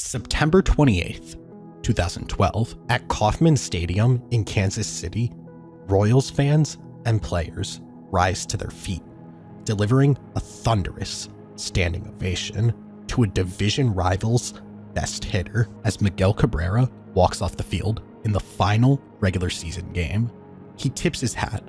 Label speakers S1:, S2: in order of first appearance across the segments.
S1: It's September 28th, 2012, at Kauffman Stadium in Kansas City. Royals fans and players rise to their feet, delivering a thunderous standing ovation to a division rival's best hitter as Miguel Cabrera walks off the field in the final regular season game. He tips his hat,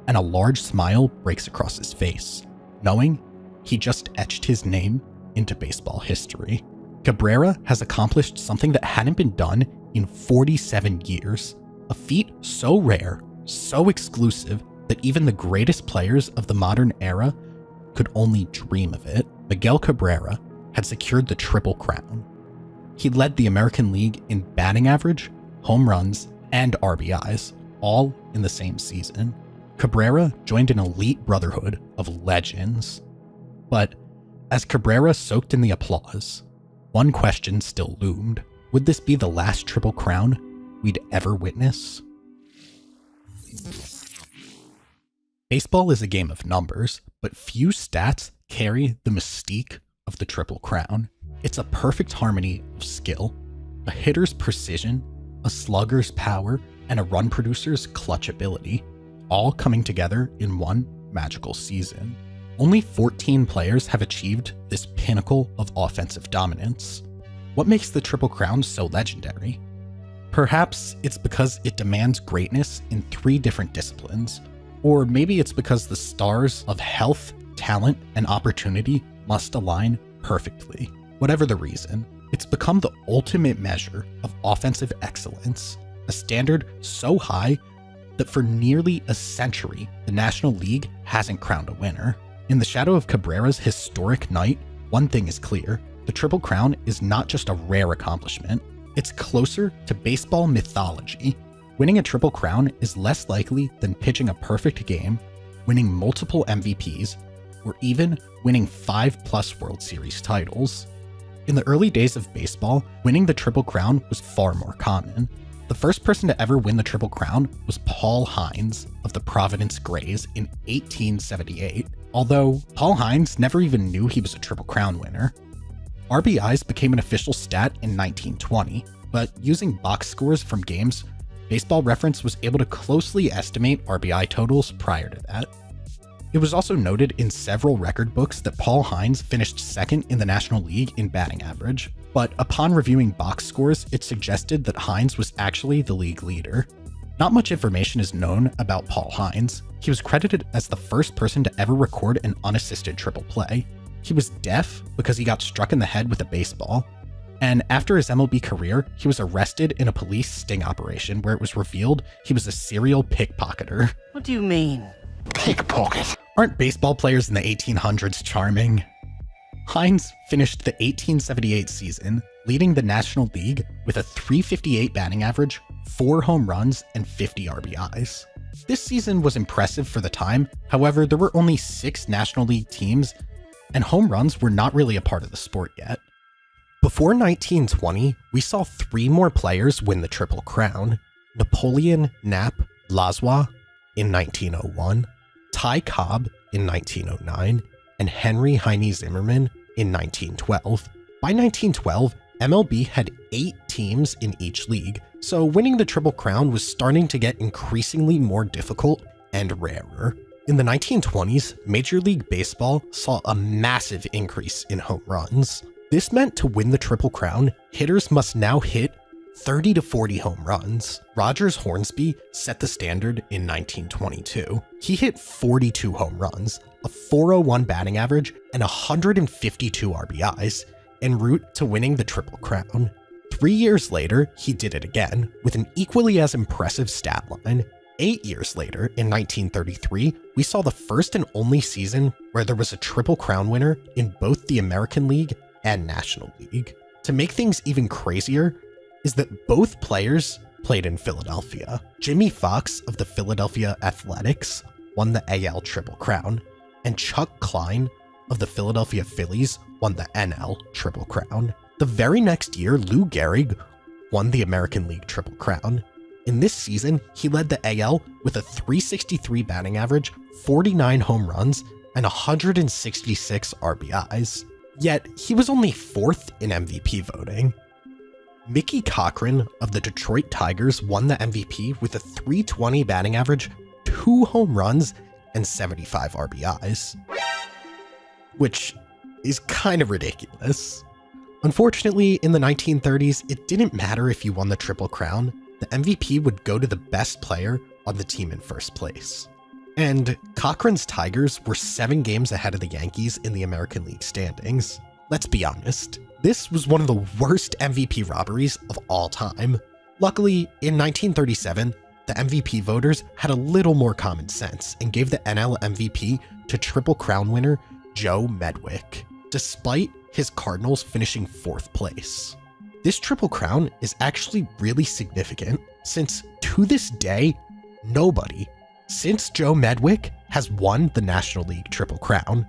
S1: and a large smile breaks across his face, knowing he just etched his name into baseball history. Cabrera has accomplished something that hadn't been done in 47 years, a feat so rare, so exclusive, that even the greatest players of the modern era could only dream of it. Miguel Cabrera had secured the Triple Crown. He led the American League in batting average, home runs, and RBIs, all in the same season. Cabrera joined an elite brotherhood of legends. But as Cabrera soaked in the applause, one question still loomed. Would this be the last Triple Crown we'd ever witness? Baseball is a game of numbers, but few stats carry the mystique of the Triple Crown. It's a perfect harmony of skill, a hitter's precision, a slugger's power, and a run producer's clutch ability, all coming together in one magical season. Only 14 players have achieved this pinnacle of offensive dominance. What makes the Triple Crown so legendary? Perhaps it's because it demands greatness in 3 different disciplines, or maybe it's because the stars of health, talent, and opportunity must align perfectly. Whatever the reason, it's become the ultimate measure of offensive excellence, a standard so high that for nearly a century, the National League hasn't crowned a winner. In the shadow of Cabrera's historic night, one thing is clear: the Triple Crown is not just a rare accomplishment, it's closer to baseball mythology. Winning a Triple Crown is less likely than pitching a perfect game, winning multiple MVPs, or even winning 5+ World Series titles. In the early days of baseball, winning the Triple Crown was far more common. The first person to ever win the Triple Crown was Paul Hines of the Providence Grays in 1878, although Paul Hines never even knew he was a Triple Crown winner. RBIs became an official stat in 1920, but using box scores from games, Baseball Reference was able to closely estimate RBI totals prior to that. It was also noted in several record books that Paul Hines finished second in the National League in batting average, but upon reviewing box scores, it suggested that Hines was actually the league leader. Not much information is known about Paul Hines. He was credited as the first person to ever record an unassisted triple play. He was deaf because he got struck in the head with a baseball, and after his MLB career, he was arrested in a police sting operation where it was revealed he was a serial pickpocketer.
S2: What do you mean?
S3: Pickpocket.
S1: Aren't baseball players in the 1800s charming? Hines finished the 1878 season leading the National League with a .358 batting average, 4 home runs, and 50 RBIs. This season was impressive for the time, however, there were only 6 National League teams, and home runs were not really a part of the sport yet. Before 1920, we saw 3 more players win the Triple Crown: Napoleon Knapp Lazois in 1901, Ty Cobb in 1909, and Henry Heine Zimmerman in 1912. By 1912, MLB had 8 teams in each league, so winning the Triple Crown was starting to get increasingly more difficult and rarer. In the 1920s, Major League Baseball saw a massive increase in home runs. This meant to win the Triple Crown, hitters must now hit 30 to 40 home runs. Rogers Hornsby set the standard in 1922. He hit 42 home runs, a .401 batting average, and 152 RBIs, en route to winning the Triple Crown. 3 years later, he did it again, with an equally as impressive stat line. 8 years later, in 1933, we saw the first and only season where there was a Triple Crown winner in both the American League and National League. To make things even crazier is that both players played in Philadelphia. Jimmy Fox of the Philadelphia Athletics won the AL Triple Crown, and Chuck Klein of the Philadelphia Phillies won the NL Triple Crown. The very next year, Lou Gehrig won the American League Triple Crown. In this season, he led the AL with a .363 batting average, 49 home runs, and 166 RBIs. Yet, he was only 4th in MVP voting. Mickey Cochrane of the Detroit Tigers won the MVP with a .320 batting average, 2 home runs, and 75 RBIs. Which is kind of ridiculous. Unfortunately, in the 1930s, it didn't matter if you won the Triple Crown. The MVP would go to the best player on the team in first place. And Cochrane's Tigers were 7 games ahead of the Yankees in the American League standings. Let's be honest, this was one of the worst MVP robberies of all time. Luckily, in 1937, the MVP voters had a little more common sense and gave the NL MVP to Triple Crown winner Joe Medwick, despite his Cardinals finishing 4th place. This Triple Crown is actually really significant since, to this day, nobody, since Joe Medwick, has won the National League Triple Crown.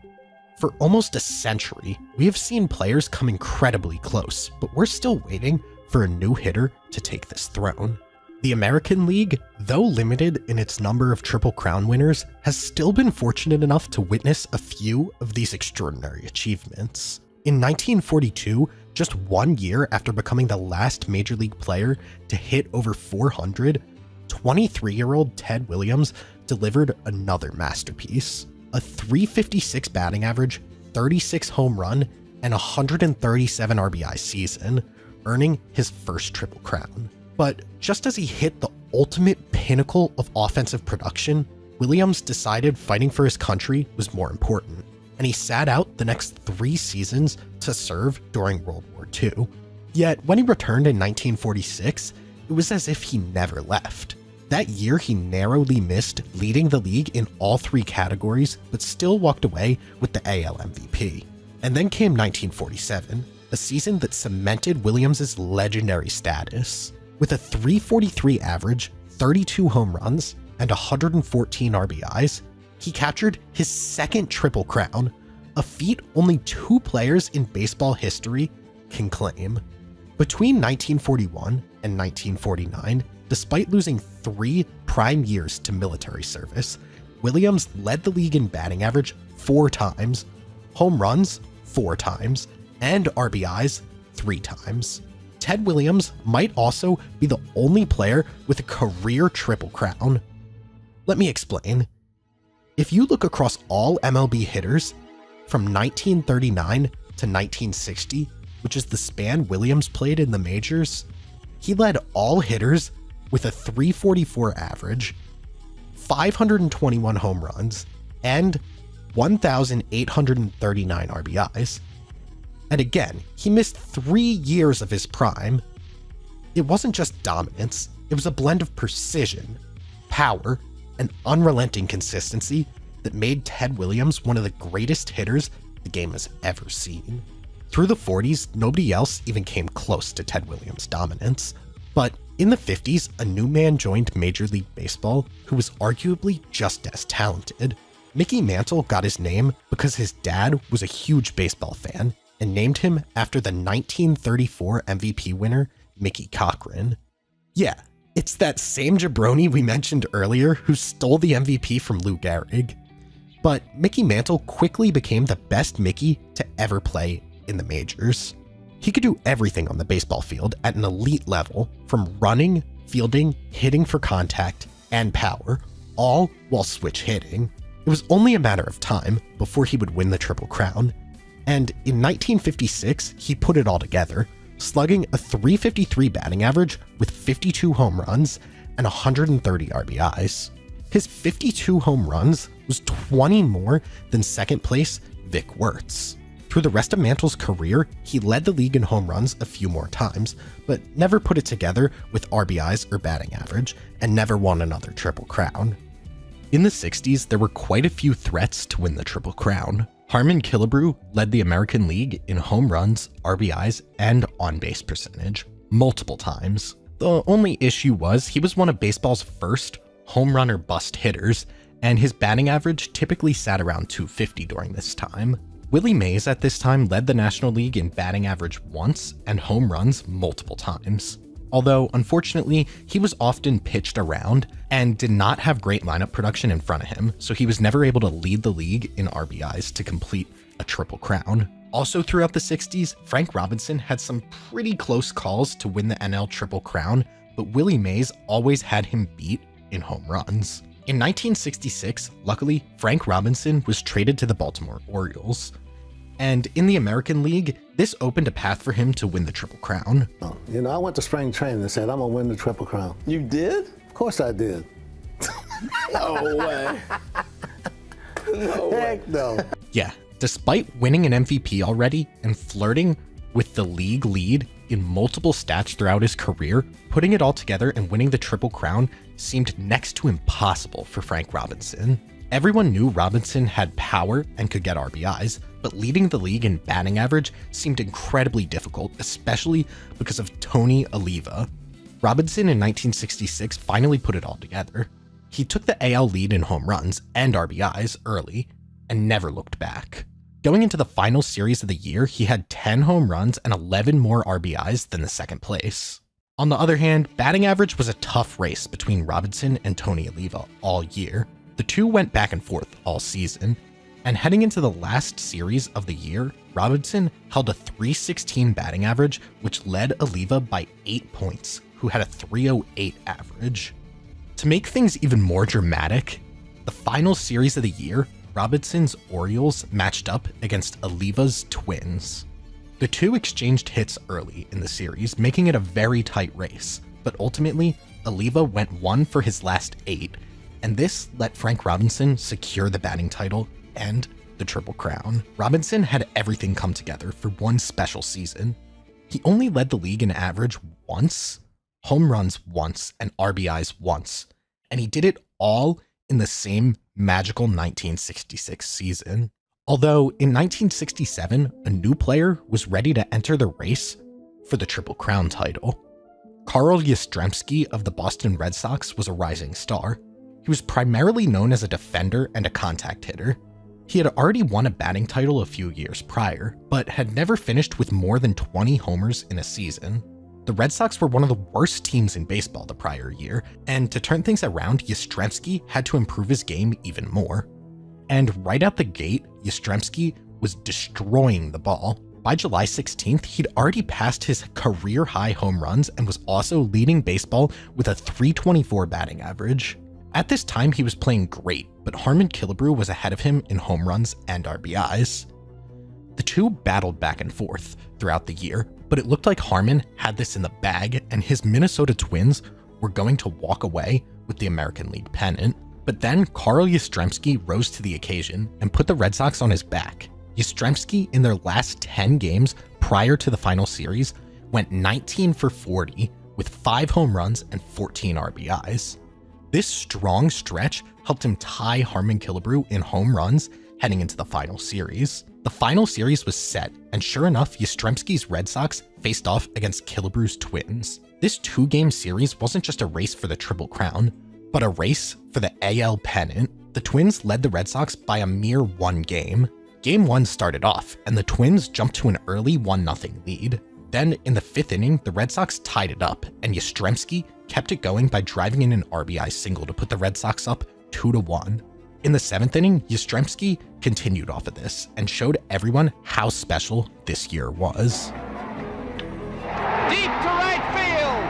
S1: For almost a century, we have seen players come incredibly close, but we're still waiting for a new hitter to take this throne. The American League, though limited in its number of Triple Crown winners, has still been fortunate enough to witness a few of these extraordinary achievements. In 1942, just 1 year after becoming the last Major League player to hit over 400, 23-year-old Ted Williams delivered another masterpiece. A .356 batting average, 36 home run, and 137 RBI season, earning his first Triple Crown. But just as he hit the ultimate pinnacle of offensive production, Williams decided fighting for his country was more important, and he sat out the next 3 seasons to serve during World War II. Yet when he returned in 1946, it was as if he never left. That year, he narrowly missed leading the league in all 3 categories, but still walked away with the AL MVP. And then came 1947, a season that cemented Williams' legendary status. With a .343 average, 32 home runs, and 114 RBIs, he captured his 2nd Triple Crown, a feat only 2 players in baseball history can claim. Between 1941 and 1949, despite losing 3 prime years to military service, Williams led the league in batting average 4 times, home runs 4 times, and RBIs 3 times. Ted Williams might also be the only player with a career Triple Crown. Let me explain. If you look across all MLB hitters from 1939 to 1960, which is the span Williams played in the majors, he led all hitters with a .344 average, 521 home runs, and 1,839 RBIs. And again, he missed 3 years of his prime. It wasn't just dominance, it was a blend of precision, power, and unrelenting consistency that made Ted Williams one of the greatest hitters the game has ever seen. Through the 40s, nobody else even came close to Ted Williams' dominance. But in the 50s, a new man joined Major League Baseball who was arguably just as talented. Mickey Mantle got his name because his dad was a huge baseball fan and named him after the 1934 MVP winner, Mickey Cochrane. Yeah, it's that same jabroni we mentioned earlier who stole the MVP from Lou Gehrig. But Mickey Mantle quickly became the best Mickey to ever play in the majors. He could do everything on the baseball field at an elite level, from running, fielding, hitting for contact, and power, all while switch hitting. It was only a matter of time before he would win the Triple Crown. And in 1956, he put it all together, slugging a .353 batting average with 52 home runs and 130 RBIs. His 52 home runs was 20 more than second place Vic Wertz. Through the rest of Mantle's career, he led the league in home runs a few more times, but never put it together with RBIs or batting average, and never won another Triple Crown. In the 60s, there were quite a few threats to win the Triple Crown. Harmon Killebrew led the American League in home runs, RBIs, and on-base percentage, multiple times. The only issue was he was one of baseball's first home run or bust hitters, and his batting average typically sat around .250 during this time. Willie Mays at this time led the National League in batting average once and home runs multiple times. Although, unfortunately, he was often pitched around and did not have great lineup production in front of him, so he was never able to lead the league in RBIs to complete a Triple Crown. Also throughout the 60s, Frank Robinson had some pretty close calls to win the NL Triple Crown, but Willie Mays always had him beat in home runs. In 1966, luckily, Frank Robinson was traded to the Baltimore Orioles. And in the American League, this opened a path for him to win the Triple Crown.
S2: You know, I went to spring training and said, I'm gonna win the Triple Crown.
S3: You did?
S2: Of course I did.
S3: No way. No way.
S2: Heck no.
S1: Yeah, despite winning an MVP already and flirting with the league lead in multiple stats throughout his career, putting it all together and winning the Triple Crown seemed next to impossible for Frank Robinson. Everyone knew Robinson had power and could get RBIs, but leading the league in batting average seemed incredibly difficult, especially because of Tony Oliva. Robinson in 1966 finally put it all together. He took the AL lead in home runs and RBIs early and never looked back. Going into the final series of the year, he had 10 home runs and 11 more RBIs than the second place. On the other hand, batting average was a tough race between Robinson and Tony Oliva all year. The two went back and forth all season, and heading into the last series of the year, Robinson held a .316 batting average, which led Oliva by 8 points, who had a .308 average. To make things even more dramatic, the final series of the year, Robinson's Orioles matched up against Oliva's Twins. The two exchanged hits early in the series, making it a very tight race, but ultimately, Oliva went 1 for his last 8, and this let Frank Robinson secure the batting title and the Triple Crown. Robinson had everything come together for one special season. He only led the league in average once, home runs once, and RBIs once, and he did it all in the same magical 1966 season. Although in 1967, a new player was ready to enter the race for the Triple Crown title. Carl Yastrzemski of the Boston Red Sox was a rising star. He was primarily known as a defender and a contact hitter. He had already won a batting title a few years prior, but had never finished with more than 20 homers in a season. The Red Sox were one of the worst teams in baseball the prior year, and to turn things around, Yastrzemski had to improve his game even more. And right out the gate, Yastrzemski was destroying the ball. By July 16th, he'd already passed his career-high home runs and was also leading baseball with a .324 batting average. At this time, he was playing great, but Harmon Killebrew was ahead of him in home runs and RBIs. The two battled back and forth throughout the year, but it looked like Harmon had this in the bag and his Minnesota Twins were going to walk away with the American League pennant. But then Carl Yastrzemski rose to the occasion and put the Red Sox on his back. Yastrzemski, in their last 10 games prior to the final series, went 19 for 40 with 5 home runs and 14 RBIs. This strong stretch helped him tie Harmon Killebrew in home runs heading into the final series. The final series was set, and sure enough, Yastrzemski's Red Sox faced off against Killebrew's Twins. This 2-game series wasn't just a race for the Triple Crown, but a race for the AL pennant. The Twins led the Red Sox by a mere 1 game. Game 1 started off, and the Twins jumped to an early 1-0 lead. Then, in the 5th inning, the Red Sox tied it up, and Yastrzemski kept it going by driving in an RBI single to put the Red Sox up 2-1. In the 7th inning, Yastrzemski continued off of this and showed everyone how special this year was.
S4: Deep to right field.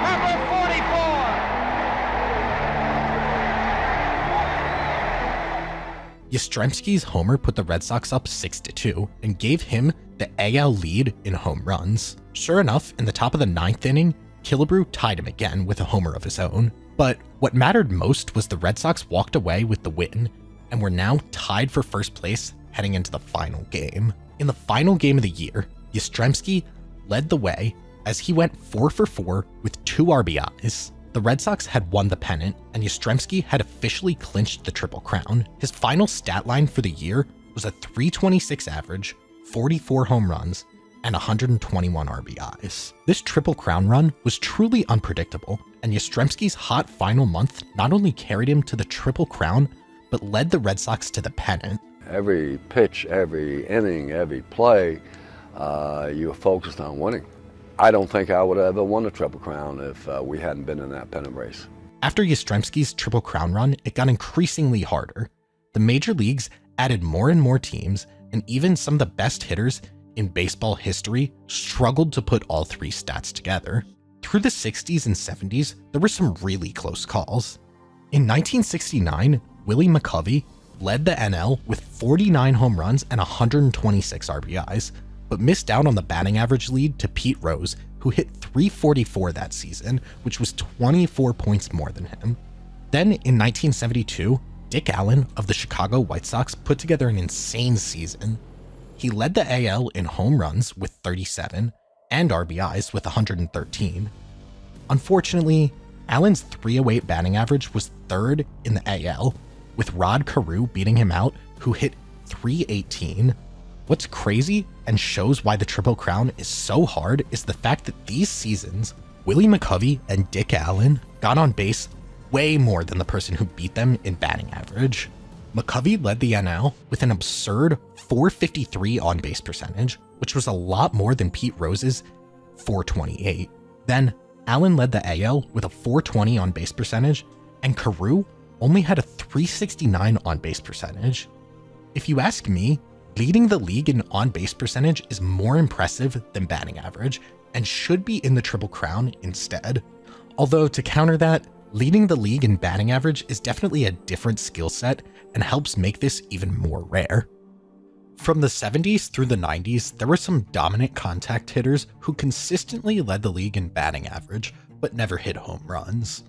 S4: Number 44.
S1: Yastrzemski's homer put the Red Sox up 6-2 and gave him the AL lead in home runs. Sure enough, in the top of the 9th inning, Killebrew tied him again with a homer of his own. But what mattered most was the Red Sox walked away with the win and were now tied for first place heading into the final game. In the final game of the year, Yastrzemski led the way as he went 4 for 4 with 2 RBIs. The Red Sox had won the pennant, and Yastrzemski had officially clinched the Triple Crown. His final stat line for the year was a .326 average, 44 home runs, and 121 RBIs. This Triple Crown run was truly unpredictable, and Yastrzemski's hot final month not only carried him to the Triple Crown, but led the Red Sox to the pennant.
S3: Every pitch, every inning, every play, you were focused on winning. I don't think I would have ever won a Triple Crown if we hadn't been in that pennant race.
S1: After Yastrzemski's Triple Crown run, it got increasingly harder. The major leagues added more and more teams, and even some of the best hitters in baseball history struggled to put all three stats together. Through the 60s and 70s, there were some really close calls. In 1969, Willie McCovey led the NL with 49 home runs and 126 RBIs, but missed out on the batting average lead to Pete Rose, who hit .344 that season, which was 24 points more than him. Then in 1972, Dick Allen of the Chicago White Sox put together an insane season. He led the AL in home runs with 37 and RBIs with 113. Unfortunately, Allen's .308 batting average was third in the AL, with Rod Carew beating him out, who hit .318. What's crazy and shows why the Triple Crown is so hard is the fact that these seasons, Willie McCovey and Dick Allen got on base way more than the person who beat them in batting average. McCovey led the NL with an absurd .453 on-base percentage, which was a lot more than Pete Rose's .428. Then Allen led the AL with a .420 on-base percentage, and Carew only had a .369 on-base percentage. If you ask me, leading the league in on-base percentage is more impressive than batting average and should be in the Triple Crown instead. Although to counter that, leading the league in batting average is definitely a different skill set and helps make this even more rare. From the 70s through the 90s, there were some dominant contact hitters who consistently led the league in batting average, but never hit home runs.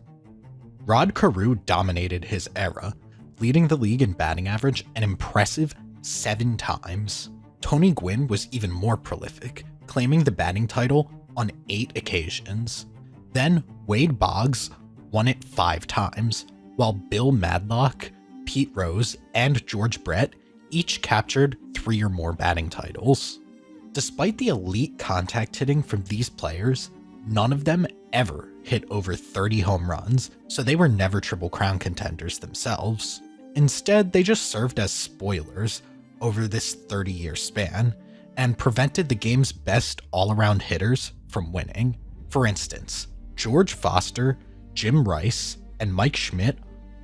S1: Rod Carew dominated his era, leading the league in batting average an impressive 7 times. Tony Gwynn was even more prolific, claiming the batting title on 8 occasions. Then Wade Boggs won it 5 times, while Bill Madlock, Pete Rose, and George Brett each captured 3 or more batting titles. Despite the elite contact hitting from these players, none of them ever hit over 30 home runs, so they were never Triple Crown contenders themselves. Instead, they just served as spoilers over this 30-year span and prevented the game's best all-around hitters from winning. For instance, George Foster, Jim Rice, and Mike Schmidt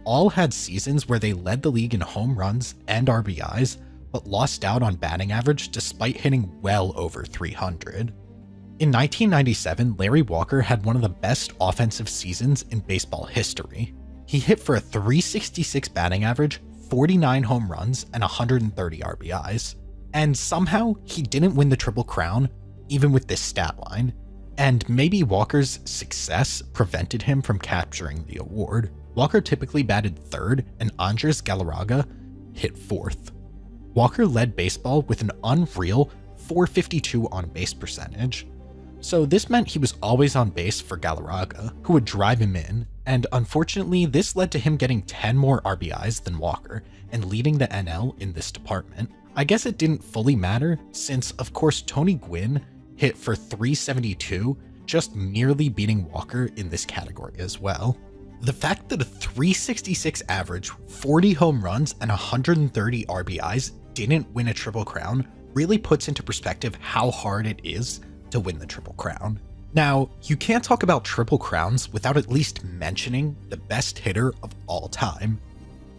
S1: all had seasons where they led the league in home runs and RBIs, but lost out on batting average despite hitting well over 300. In 1997, Larry Walker had one of the best offensive seasons in baseball history. He hit for a .366 batting average, 49 home runs, and 130 RBIs. And somehow, he didn't win the Triple Crown, even with this stat line. And maybe Walker's success prevented him from capturing the award. Walker typically batted third, and Andres Galarraga hit fourth. Walker led baseball with an unreal .452 on-base percentage. So this meant he was always on base for Galarraga, who would drive him in, and unfortunately this led to him getting 10 more RBIs than Walker and leading the NL in this department. I guess it didn't fully matter since, of course, Tony Gwynn hit for .372, just merely beating Walker in this category as well. The fact that a .366 average, 40 home runs, and 130 RBIs didn't win a Triple Crown really puts into perspective how hard it is to win the Triple Crown. Now, you can't talk about Triple Crowns without at least mentioning the best hitter of all time,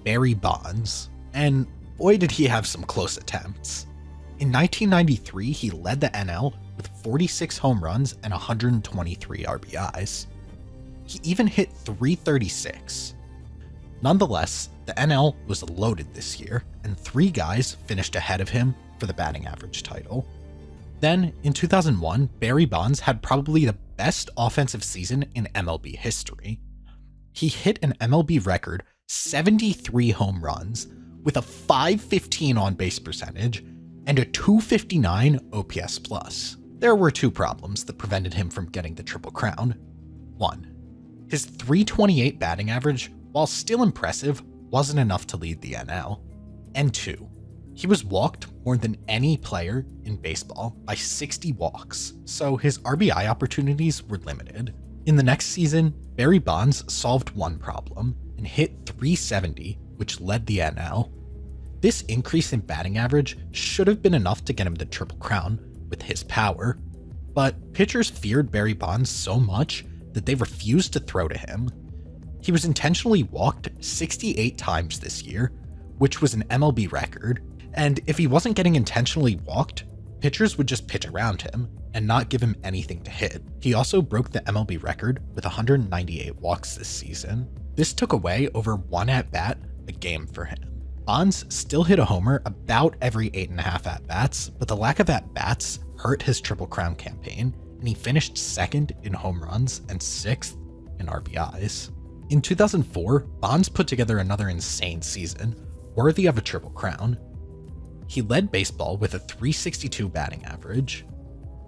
S1: Barry Bonds, and boy did he have some close attempts. In 1993, he led the NL with 46 home runs and 123 RBIs. He even hit .336. Nonetheless, the NL was loaded this year, and 3 guys finished ahead of him for the batting average title. Then, in 2001, Barry Bonds had probably the best offensive season in MLB history. He hit an MLB record 73 home runs with a .515 on-base percentage and a .259 OPS+. There were 2 problems that prevented him from getting the Triple Crown. 1. His .328 batting average, while still impressive, wasn't enough to lead the NL. And 2. He was walked more than any player in baseball by 60 walks, so his RBI opportunities were limited. In the next season, Barry Bonds solved one problem and hit .370, which led the NL. This increase in batting average should have been enough to get him the Triple Crown with his power, but pitchers feared Barry Bonds so much that they refused to throw to him. He was intentionally walked 68 times this year, which was an MLB record, and if he wasn't getting intentionally walked, pitchers would just pitch around him and not give him anything to hit. He also broke the MLB record with 198 walks this season. This took away over 1 at-bat a game for him. Bonds still hit a homer about every 8.5 at-bats, but the lack of at-bats hurt his Triple Crown campaign, and he finished 2nd in home runs and 6th in RBIs. In 2004, Bonds put together another insane season, worthy of a Triple Crown. He led baseball with a .362 batting average.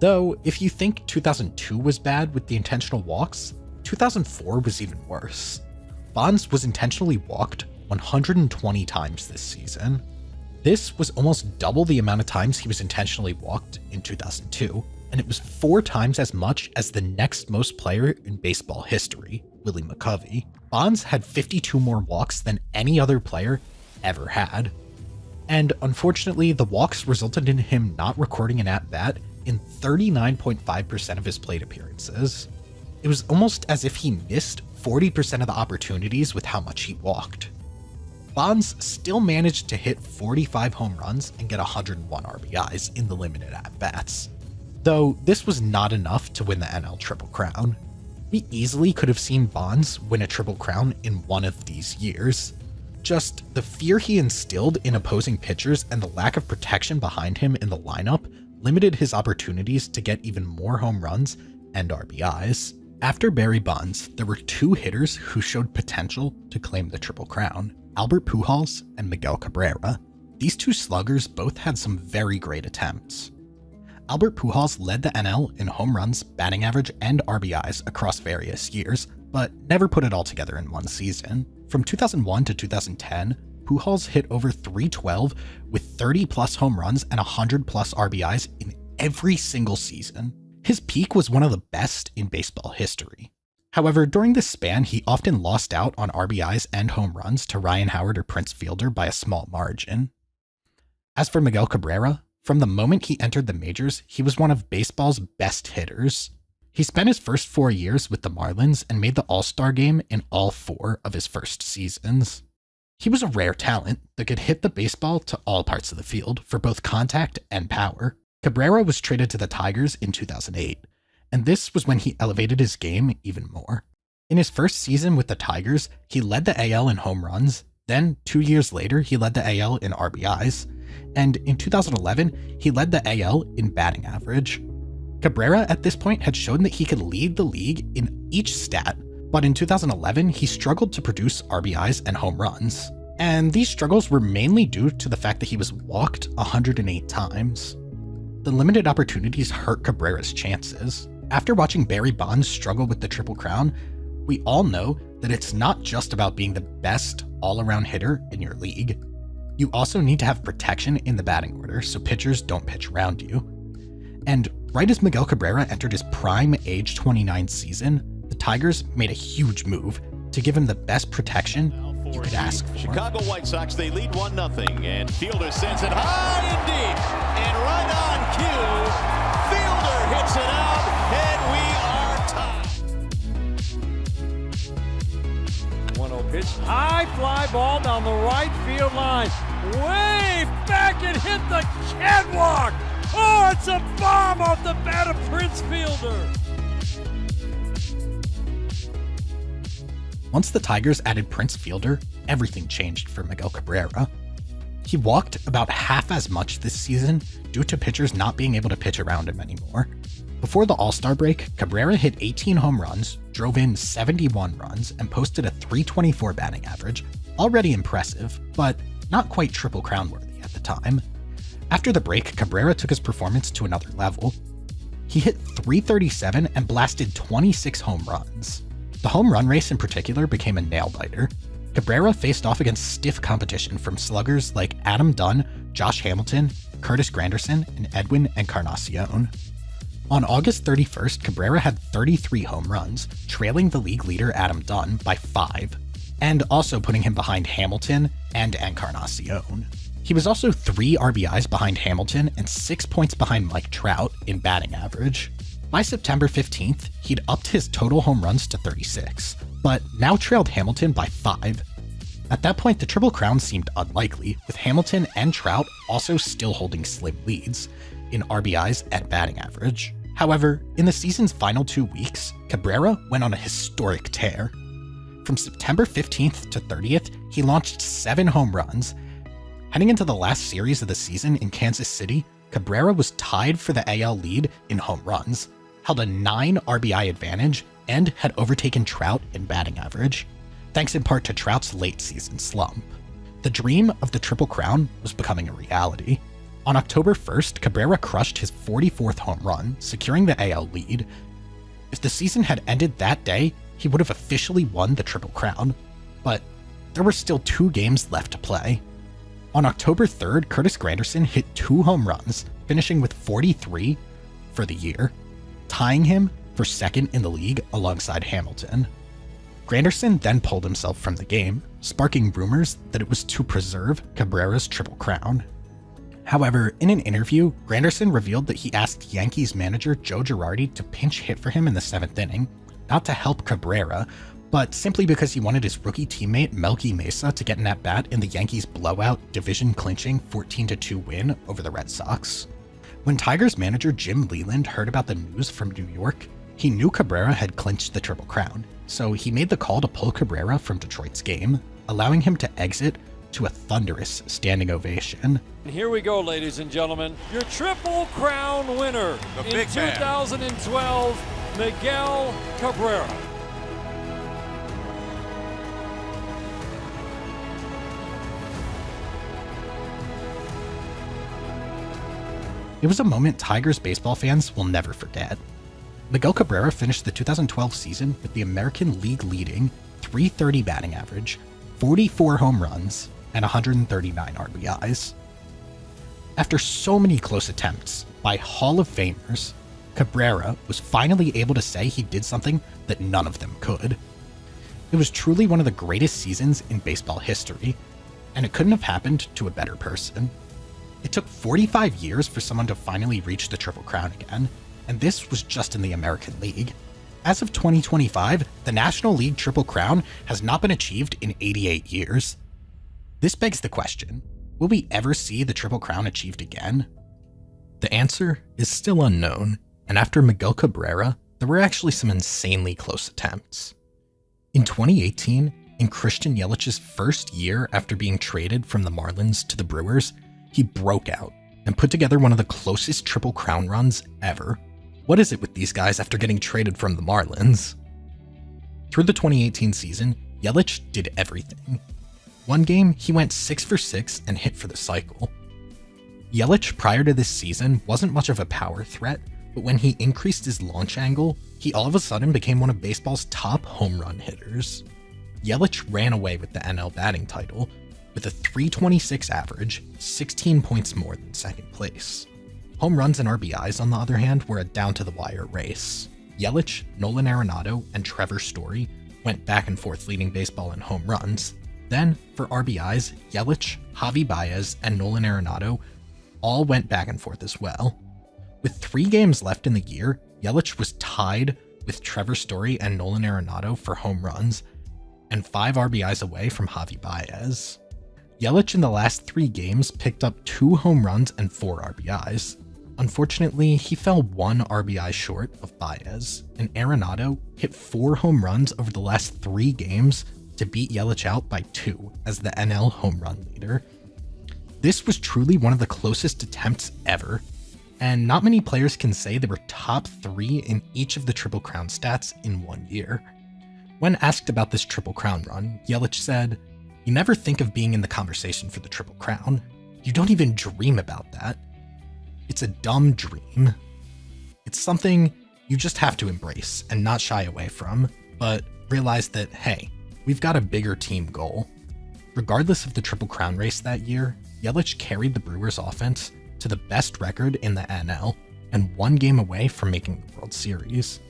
S1: Though, if you think 2002 was bad with the intentional walks, 2004 was even worse. Bonds was intentionally walked 120 times this season. This was almost double the amount of times he was intentionally walked in 2002, and it was 4 times as much as the next most player in baseball history, Willie McCovey. Bonds had 52 more walks than any other player ever had. And unfortunately, the walks resulted in him not recording an at-bat in 39.5% of his plate appearances. It was almost as if he missed 40% of the opportunities with how much he walked. Bonds still managed to hit 45 home runs and get 101 RBIs in the limited at-bats. Though this was not enough to win the NL Triple Crown. We easily could have seen Bonds win a Triple Crown in one of these years. Just the fear he instilled in opposing pitchers and the lack of protection behind him in the lineup limited his opportunities to get even more home runs and RBIs. After Barry Bonds, there were 2 hitters who showed potential to claim the Triple Crown: Albert Pujols and Miguel Cabrera. These 2 sluggers both had some very great attempts. Albert Pujols led the NL in home runs, batting average, and RBIs across various years, but never put it all together in one season. From 2001 to 2010, Pujols hit over .312 with 30-plus home runs and 100-plus RBIs in every single season. His peak was one of the best in baseball history. However, during this span, he often lost out on RBIs and home runs to Ryan Howard or Prince Fielder by a small margin. As for Miguel Cabrera, from the moment he entered the majors, he was one of baseball's best hitters. He spent his first 4 years with the Marlins and made the All-Star game in all 4 of his first seasons. He was a rare talent that could hit the baseball to all parts of the field for both contact and power. Cabrera was traded to the Tigers in 2008, and this was when he elevated his game even more. In his first season with the Tigers, he led the AL in home runs, then 2 years later he led the AL in RBIs, and in 2011 he led the AL in batting average. Cabrera at this point had shown that he could lead the league in each stat, but in 2011 he struggled to produce RBIs and home runs. And these struggles were mainly due to the fact that he was walked 108 times. The limited opportunities hurt Cabrera's chances. After watching Barry Bonds struggle with the Triple Crown, we all know that it's not just about being the best all-around hitter in your league. You also need to have protection in the batting order so pitchers don't pitch around you. And right as Miguel Cabrera entered his prime age 29 season, the Tigers made a huge move to give him the best protection you could ask for.
S5: Chicago White Sox, they lead 1-0, and Fielder sends it high and deep, and right on cue, Fielder hits it out, and we are tied.
S4: 1-0 pitch, high fly ball down the right field line, way back and hit the catwalk. Oh, it's a bomb off the bat of Prince Fielder.
S1: Once the Tigers added Prince Fielder, everything changed for Miguel Cabrera. He walked about half as much this season due to pitchers not being able to pitch around him anymore. Before the All-Star break, Cabrera hit 18 home runs, drove in 71 runs, and posted a .324 batting average, already impressive, but not quite Triple Crown worthy at the time. After the break, Cabrera took his performance to another level. He hit .337 and blasted 26 home runs. The home run race in particular became a nail-biter. Cabrera faced off against stiff competition from sluggers like Adam Dunn, Josh Hamilton, Curtis Granderson, and Edwin Encarnacion. On August 31st, Cabrera had 33 home runs, trailing the league leader Adam Dunn by 5, and also putting him behind Hamilton and Encarnacion. He was also 3 RBIs behind Hamilton and 6 points behind Mike Trout in batting average. By September 15th, he'd upped his total home runs to 36, but now trailed Hamilton by 5. At that point, the Triple Crown seemed unlikely, with Hamilton and Trout also still holding slim leads in RBIs and batting average. However, in the season's final 2 weeks, Cabrera went on a historic tear. From September 15th to 30th, he launched 7 home runs. Heading into the last series of the season in Kansas City, Cabrera was tied for the AL lead in home runs, held a 9 RBI advantage, and had overtaken Trout in batting average, thanks in part to Trout's late season slump. The dream of the Triple Crown was becoming a reality. On October 1st, Cabrera crushed his 44th home run, securing the AL lead. If the season had ended that day, he would have officially won the Triple Crown, but there were still 2 games left to play. On October 3rd, Curtis Granderson hit 2 home runs, finishing with 43 for the year, tying him for second in the league alongside Hamilton. Granderson then pulled himself from the game, sparking rumors that it was to preserve Cabrera's Triple Crown. However, in an interview, Granderson revealed that he asked Yankees manager Joe Girardi to pinch hit for him in the 7th inning, not to help Cabrera, but simply because he wanted his rookie teammate Melky Mesa to get an at-bat in the Yankees' blowout, division-clinching 14-2 win over the Red Sox. When Tigers manager Jim Leland heard about the news from New York, he knew Cabrera had clinched the Triple Crown, so he made the call to pull Cabrera from Detroit's game, allowing him to exit to a thunderous standing ovation.
S4: And here we go, ladies and gentlemen, your Triple Crown winner in 2012, Miguel Cabrera.
S1: It was a moment Tigers baseball fans will never forget. Miguel Cabrera finished the 2012 season with the American League leading .330 batting average, 44 home runs, and 139 RBIs. After so many close attempts by Hall of Famers, Cabrera was finally able to say he did something that none of them could. It was truly one of the greatest seasons in baseball history, and it couldn't have happened to a better person. It took 45 years for someone to finally reach the Triple Crown again, and this was just in the American League. As of 2025, the National League Triple Crown has not been achieved in 88 years. This begs the question, will we ever see the Triple Crown achieved again? The answer is still unknown, and after Miguel Cabrera, there were actually some insanely close attempts. In 2018, in Christian Yelich's first year after being traded from the Marlins to the Brewers, he broke out and put together one of the closest Triple Crown runs ever. What is it with these guys after getting traded from the Marlins? Through the 2018 season, Yelich did everything. One game, he went 6 for 6 and hit for the cycle. Yelich prior to this season wasn't much of a power threat, but when he increased his launch angle, he all of a sudden became one of baseball's top home run hitters. Yelich ran away with the NL batting title, with a .326 average, 16 points more than second place. Home runs and RBIs, on the other hand, were a down-to-the-wire race. Yelich, Nolan Arenado, and Trevor Story went back and forth leading baseball in home runs. Then, for RBIs, Yelich, Javi Baez, and Nolan Arenado all went back and forth as well. With 3 games left in the year, Yelich was tied with Trevor Story and Nolan Arenado for home runs, and 5 RBIs away from Javi Baez. Yelich in the last 3 games picked up 2 home runs and 4 RBIs. Unfortunately, he fell 1 RBI short of Baez, and Arenado hit 4 home runs over the last 3 games to beat Yelich out by 2 as the NL home run leader. This was truly one of the closest attempts ever, and not many players can say they were top 3 in each of the Triple Crown stats in 1 year. When asked about this Triple Crown run, Yelich said, "You never think of being in the conversation for the Triple Crown. You don't even dream about that. It's a dumb dream. It's something you just have to embrace and not shy away from, but realize that, hey, we've got a bigger team goal." Regardless of the Triple Crown race that year, Yelich carried the Brewers offense to the best record in the NL and 1 game away from making the World Series.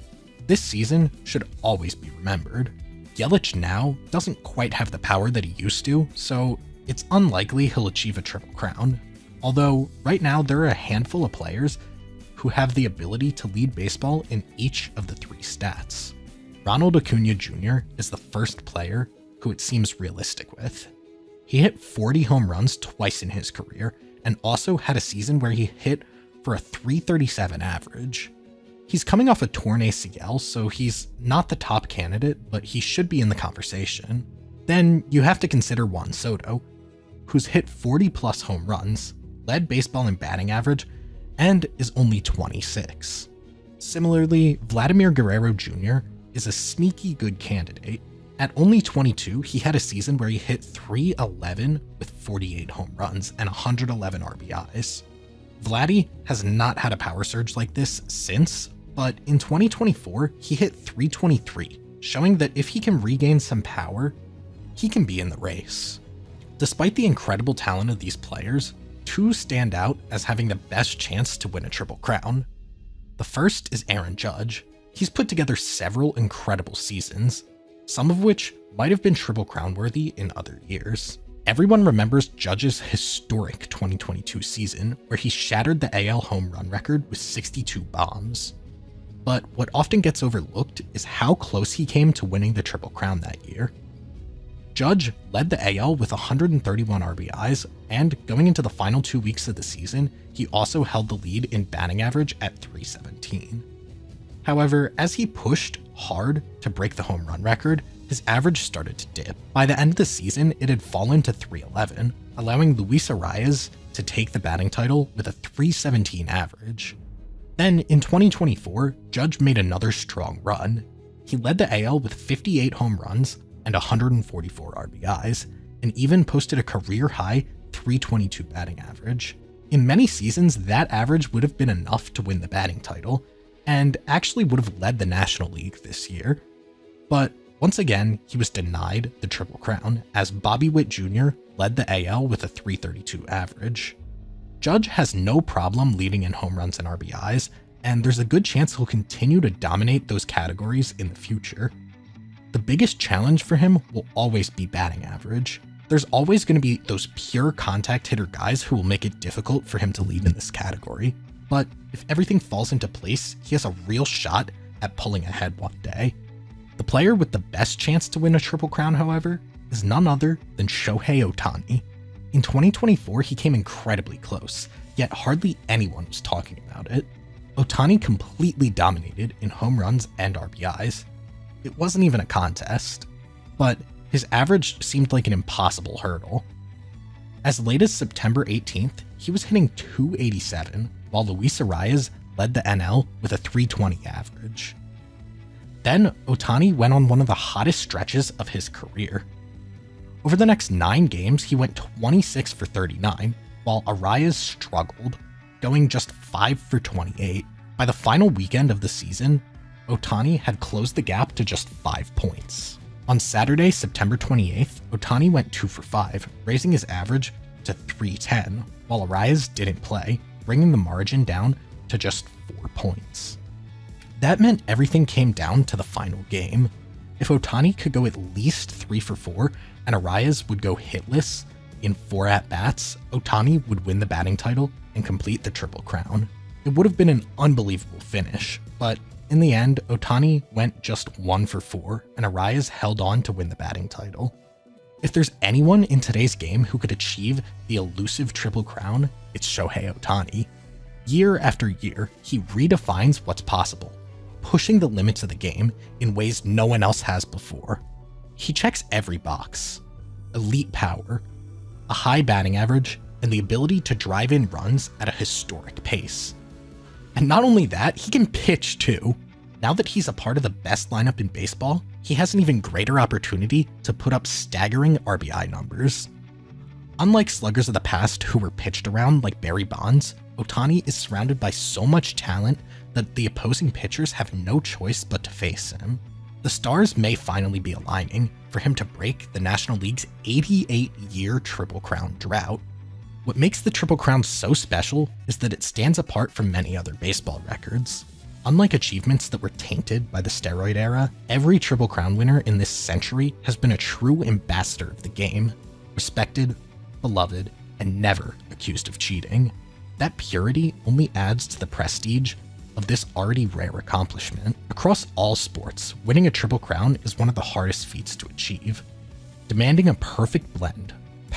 S1: This season should always be remembered. Yelich now doesn't quite have the power that he used to, so it's unlikely he'll achieve a Triple Crown. Although, right now there are a handful of players who have the ability to lead baseball in each of the 3 stats. Ronald Acuna Jr. is the first player who it seems realistic with. He hit 40 home runs twice in his career, and also had a season where he hit for a .337 average. He's coming off a torn ACL, so he's not the top candidate, but he should be in the conversation. Then you have to consider Juan Soto, who's hit 40 plus home runs, led baseball in batting average, and is only 26. Similarly, Vladimir Guerrero Jr. is a sneaky good candidate. At only 22, he had a season where he hit .311 with 48 home runs and 111 RBIs. Vladdy has not had a power surge like this since, but in 2024, he hit .323, showing that if he can regain some power, he can be in the race. Despite the incredible talent of these players, two stand out as having the best chance to win a Triple Crown. The first is Aaron Judge. He's put together several incredible seasons, some of which might have been Triple Crown worthy in other years. Everyone remembers Judge's historic 2022 season, where he shattered the AL home run record with 62 bombs. But what often gets overlooked is how close he came to winning the Triple Crown that year. Judge led the AL with 131 RBIs, and going into the final 2 weeks of the season, he also held the lead in batting average at .317. However, as he pushed hard to break the home run record, his average started to dip. By the end of the season, it had fallen to .311, allowing Luis Arias to take the batting title with a .317 average. Then, in 2024, Judge made another strong run. He led the AL with 58 home runs and 144 RBIs, and even posted a career-high .322 batting average. In many seasons, that average would have been enough to win the batting title, and actually would have led the National League this year. But once again, he was denied the Triple Crown, as Bobby Witt Jr. led the AL with a .332 average. Judge has no problem leading in home runs and RBIs, and there's a good chance he'll continue to dominate those categories in the future. The biggest challenge for him will always be batting average. There's always going to be those pure contact hitter guys who will make it difficult for him to lead in this category. But if everything falls into place, he has a real shot at pulling ahead one day. The player with the best chance to win a Triple Crown, however, is none other than Shohei Ohtani. In 2024, he came incredibly close, yet hardly anyone was talking about it. Ohtani completely dominated in home runs and RBIs. It wasn't even a contest, but his average seemed like an impossible hurdle. As late as September 18th, he was hitting .287, while Luis Arias led the NL with a .320 average. Then, Ohtani went on one of the hottest stretches of his career. Over the next 9 games, he went 26 for 39, while Arias struggled, going just 5 for 28. By the final weekend of the season, Ohtani had closed the gap to just 5 points. On Saturday, September 28th, Ohtani went 2 for 5, raising his average to .310, while Arias didn't play, bringing the margin down to just 4 points. That meant everything came down to the final game. If Ohtani could go at least 3 for 4 and Arias would go hitless in 4 at-bats, Ohtani would win the batting title and complete the Triple Crown. It would have been an unbelievable finish, but in the end, Ohtani went just 1 for 4 and Arias held on to win the batting title. If there's anyone in today's game who could achieve the elusive Triple Crown, it's Shohei Ohtani. Year after year, he redefines what's possible, pushing the limits of the game in ways no one else has before. He checks every box: elite power, a high batting average, and the ability to drive in runs at a historic pace. And not only that, he can pitch too. Now that he's a part of the best lineup in baseball, he has an even greater opportunity to put up staggering RBI numbers. Unlike sluggers of the past who were pitched around like Barry Bonds, Ohtani is surrounded by so much talent that the opposing pitchers have no choice but to face him. The stars may finally be aligning for him to break the National League's 88-year Triple Crown drought. What makes the Triple Crown so special is that it stands apart from many other baseball records. Unlike achievements that were tainted by the steroid era, every Triple Crown winner in this century has been a true ambassador of the game, respected, beloved, and never accused of cheating. That purity only adds to the prestige of this already rare accomplishment. Across all sports, winning a Triple Crown is one of the hardest feats to achieve. Demanding a perfect blend,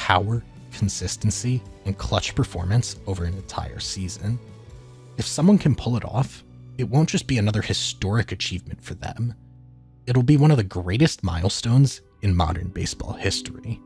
S1: power, consistency, and clutch performance over an entire season. If someone can pull it off, it won't just be another historic achievement for them. It'll be one of the greatest milestones in modern baseball history.